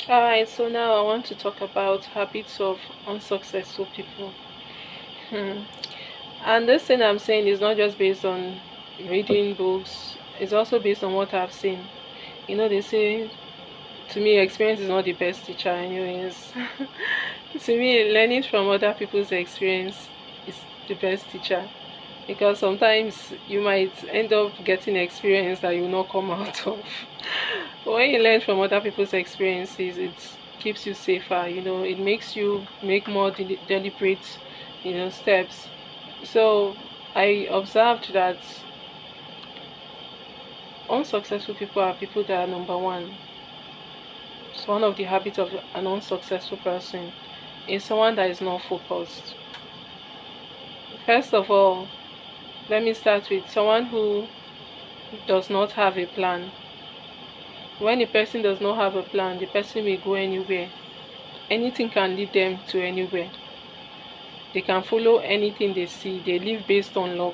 Alright, so now I want to talk about habits of unsuccessful people. Hmm. And this thing I'm saying is not just based on reading books, it's also based on what I've seen. They say to me, experience is not the best teacher, anyways. To me, learning from other people's experience is the best teacher because sometimes you might end up getting experience that you will not come out of. When you learn from other people's experiences, it keeps you safer. It makes you make more deliberate, steps. So I observed that unsuccessful people are people that are number one. So one of the habits of an unsuccessful person is someone that is not focused. First of all, let me start with someone who does not have a plan. When a person does not have a plan, the person will go anywhere. Anything can lead them to anywhere. They can follow anything they see. They live based on luck.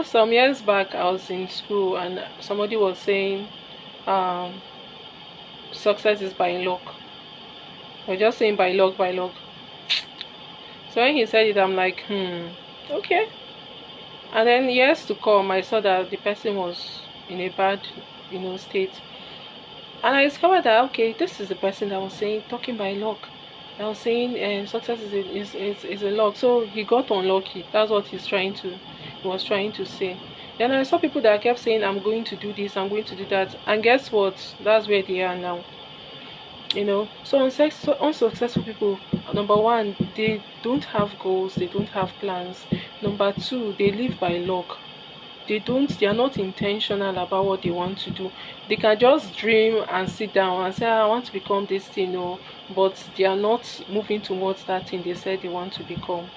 Some years back, I was in school and somebody was saying, um, success is by luck. We're just saying by luck, by luck. So when he said it, I'm like, okay. And then years to come, I saw that the person was in a bad, state. And I discovered that, okay, this is the person that was saying, talking by luck. I was saying success is a luck. So he got unlucky. That's what he was trying to say. Then I saw people that kept saying, I'm going to do this, I'm going to do that. And guess what? That's where they are now. So unsuccessful people, number one, they don't have goals, they don't have plans. Number two, they live by luck. They are not intentional about what they want to do. They can just dream and sit down and say, I want to become this thing, but they are not moving towards that thing they said they want to become.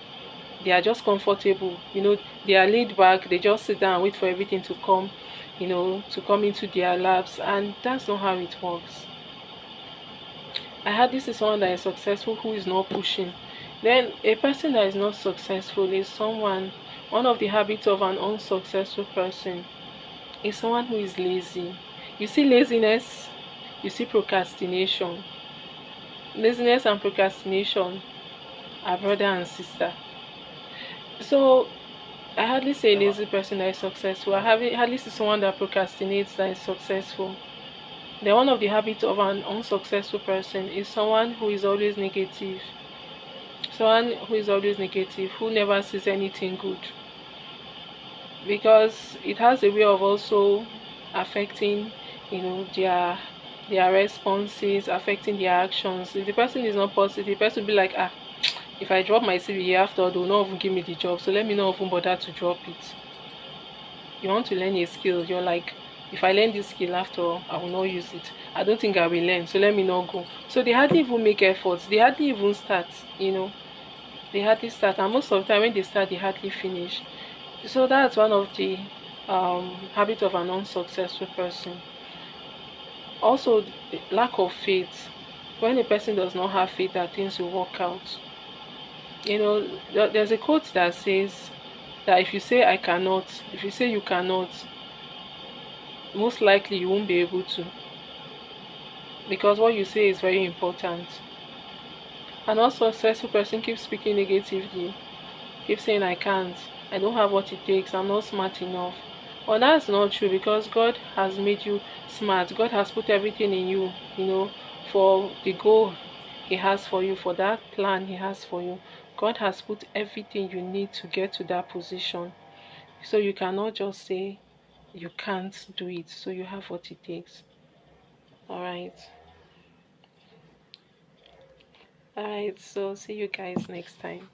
They are just comfortable, they are laid back, they just sit down and wait for everything to come, to come into their laps, and that's not how it works. I had this is someone that is successful who is not pushing. Then a person that is not successful is one of the habits of an unsuccessful person is someone who is lazy. You see laziness, you see procrastination. Laziness and procrastination are brother and sister. So I hardly say a lazy person that is successful. Hardly see someone that procrastinates that is successful. Then one of the habits of an unsuccessful person is someone who is always negative. Someone who is always negative, who never sees anything good. Because it has a way of also affecting, their responses, affecting their actions. If the person is not positive, the person will be like, if I drop my CV here after all, they will not even give me the job. So let me not even bother to drop it. You want to learn a skill, you're like, if I learn this skill after all, I will not use it. I don't think I will learn, so let me not go. So they hardly even make efforts. They hardly even start, They hardly start. And most of the time when they start, they hardly finish. So that's one of the habits of an unsuccessful person. Also, the lack of faith. When a person does not have faith that things will work out. There's a quote that says that if you say I cannot, if you say you cannot, most likely you won't be able to, because what you say is very important. An unsuccessful person keeps speaking negatively, keeps saying I can't, I don't have what it takes, I'm not smart enough. Well, that's not true, because God has made you smart. God has put everything in you, for the goal He has for you, for that plan He has for you. God has put everything you need to get to that position. So you cannot just say you can't do it. So you have what it takes. All right. All right. So see you guys next time.